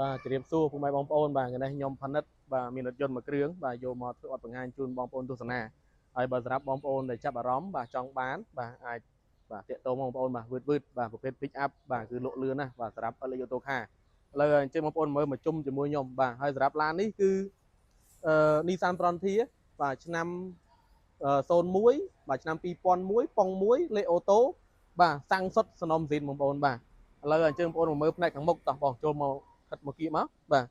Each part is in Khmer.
បាទជម្រាបសួរពុកម៉ែបងប្អូនបាទថ្ងៃនេះខ្ញុំផានិតបាទមានរថយន្តមួយគ្រឿងបាទយកមកធ្វើអត់បង្ហាញជូនបងប្អូនទស្សនាហើយបើសម្រាប់បងប្អូនដែលចាប់អារម្មណ៍បាទចង់បានបាទអាចបាទតាក់ទងបងប្អូនបាទវឺតបាទប្រភេទ pick up បាទគឺលក់លឿនណាបាទសម្រាប់ LX Auto Car ឥឡូវអញ្ជើញបងប្អូនមើលមកជុំជាមួយខ្ញុំបាទហើយសម្រាប់ឡាននេះគឺNissan Frontier បាទឆ្នាំ01បាទឆ្នាំ2001ប៉ុង1លេខអូតូបាទសាំងសុតសំណុំស៊ីនបងប្អូនបាទឥឡូវអញ្ជើញបងប្អូនមកមើលផ្នែកខាងមុខតោះបងចូលមកខិតមកគៀកមកបាទ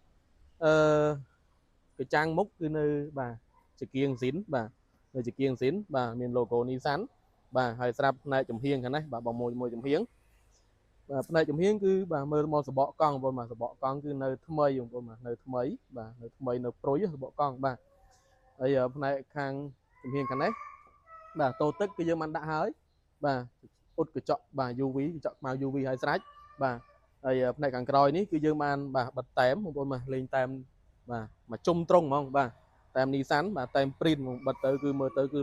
អឺកញ្ចាំងមុខគឺនៅបាទជាគៀងស៊ីនបាទនៅជាគៀងស៊ីនបាទមាន logo Nissan បាទហើយស្រាប់ផ្នែកចំហៀងខាងនេះបាទបងមួយចំហៀងបាទផ្នែកចំហៀងគឺបាទមើលមកសបកកង់បងប្អូនបាទសបកកង់គឺនៅថ្មីបងប្អូនបាទនៅថ្មីបាទនៅថ្មីនៅប្រួយសបកកង់បាទហើយផ្នែកខាងចំហៀងខាងនេះបាទតូទឹកគឺយើងបានដាក់ហើយបាទអ៊ុតកញ្ចក់បាទ UV កញ្ចក់ខ្មៅ UV ឲ្យស្រេចបាទហើយផ្នែកខាងក្រោយនេះគឺយើងបានបាទបិទតែមបងប្អូនបាទលេងតែមបាទមកជុំត្រង់ហ្មងបាទតែម Nissan បាទតែម print បិទទៅគឺមើលទៅគឺ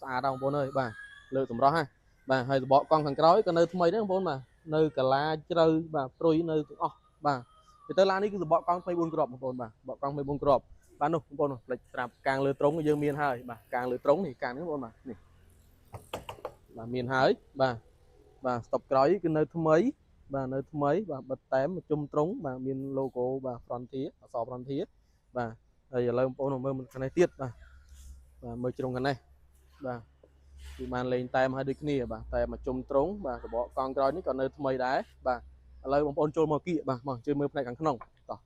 ស្អាតបងប្អូនអើយបាទលើកសម្រស់ហ่ะបាទហើយសបកកង់ខាងក្រោយក៏នៅថ្មីដែរបងប្អូនបាទនៅកាឡាជ្រៅបាទព្រុយនៅទាំងអស់បាទទៅឡាននេះគឺសបកកង់24គ្រាប់បងប្អូនបាទសបកកង់24គ្រាប់បាទនោះបងប្អូនផ្លេចស្រាប់កាងលើត្រង់យើងមានហើយបាទកាងលើត្រង់នេះកាងនេះបងប្អូនបាទនេះបាទមានហើយបាទស្តុបក្រោយគឺនៅថ្មីបាទនៅថ្មីបាទបិទតែមជុំត្រង់បាទមាន logo បាទ Frontier អក្សរ Frontier បាទហើយឥឡូវបងប្អូនមើលខាងនេះទៀតបាទមើលជ្រុងខាងនេះបាទគឺបានលេងតែមឲ្យដូចគ្នាបាទតែមកជុំត្រង់បាទសបកកង់ក្រោយនេះក៏នៅថ្មីដែរបាទឥឡូវបងប្អូនចូលមកគៀកបាទមកជួយមើលផ្នែកខាងក្នុងតោះ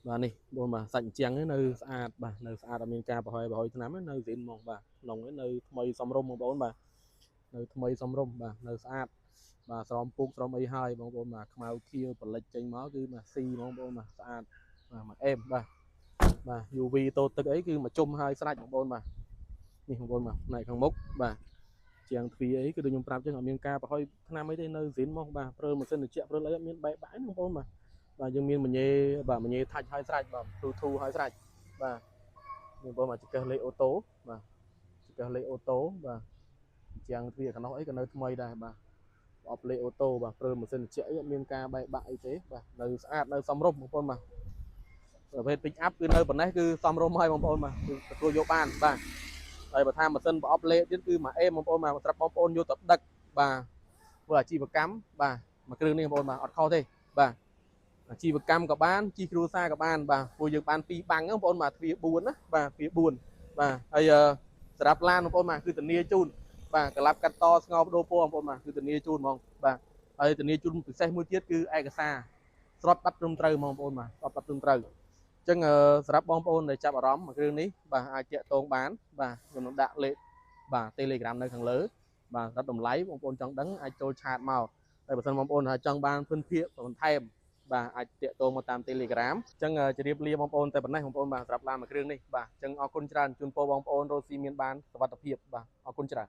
បាទនេះបងបាទសាច់អញ្ចឹងនៅស្អាតបាទនៅស្អាតអត់មានការប្រហែលឆ្នាំនៅស៊ីនហ្មងបាទក្នុងនៅថ្មីសំរុំបងប្អូនបាទនៅថ្មីសំរុំបាទនៅស្អាតបាទស្រោមពូកស្រោមអីហើយបងប្អូនបាទខ្មៅខៀវបលិចចេញមកគឺមកស៊ីបងប្អូនបាទស្អាតបាទមកអេមបាទUV តូទឹកអីគឺមកជុំហើយស្រេចបងប្អូនបាទនេះបងប្អូនបាទផ្នែកខាងមុខបាទជាងទ្វារអីគឺដូចខ្ញុំប្រាប់ចឹងអត់មានការប្រហែលឆ្នាំអីទេនៅស៊ីនហ្មងបាទព្រើម៉ាស៊ីនត្រជាក់ព្រើអីអត់មានបែកបាក់បងប្អូនបាទបាទយើងមានមញេបាទមញេថាច់ហើយស្រេចបាទធូហើយស្រេចបាទបងប្អូនបាទចង្កឹះលេខអូតូបាទចង្កឹះលេខអូតូបាទជាងទ្វារកណ្ដោះអីក៏នៅថ្មីដែរបាទអបលេខអូតូបាទព្រើម៉ាស៊ីនត្រជាក់អីអត់មានការបែកបាក់អីទេបាទនៅស្អាតនៅសមរម្យបងប្អូនបាទប្រភេទ pick up គឺនៅប៉ុណ្ណេះគឺសមរម្យហើយបងប្អូនបាទគឺទទួលយកបានបាទហើយបើថាម៉ាស៊ីនប្រអប់លេខទៀតគឺមកអេមបងប្អូនបាទសម្រាប់បងប្អូនយកទៅដឹកបាទធ្វើអាជីវកម្មបាទមួយគ្រឿងនេះបងប្អូនបាទអត់ខុសទេបាទអាជីវកម្មក៏បានជីគ្រួសារក៏បានបាទពួកយើងបាន2បាំងបងប្អូនបាទទ្វារ4ណាបាទទ្វារ4បាទហើយសម្រាប់ឡានបងប្អូនបាទគឺធានាជូនបាទកលាប់កាត់តស្ងោបដូរពណ៌បងប្អូនបាទគឺធានាជូនហ្មងបាទហើយធានាជូនពិសេសមួយទៀតគឺឯកសារស្របបាត់ត្រឹមត្រូវបងប្អូនបាទស្របបាត់ត្រឹមត្រូវអញ្ចឹងសម្រាប់បងប្អូនដែលចាប់អារម្មណ៍គ្រឿងនេះបាទអាចតាក់ទងបានបាទខ្ញុំនឹងដាក់លេខបាទ Telegram នៅខាងលើបាទសម្រាប់តម្លៃបងប្អូនចង់ដឹងអាចចូលឆាតមកហើយបើសិនបងប្អូនចង់បានភឿនភាគបន្ថែមបាទអាចតាក់ទងមកតាម Telegram អញ្ចឹងជម្រាបលាបងប្អូនតែប៉ុណ្ណេះបងប្អូនបាទសម្រាប់ឡានមួយគ្រឿងនេះបាទអញ្ចឹងអរគុណច្រើនជូនពរបងប្អូនរស់ស៊ីមានបានសុវត្ថិភាពបាទអរគុណច្រើន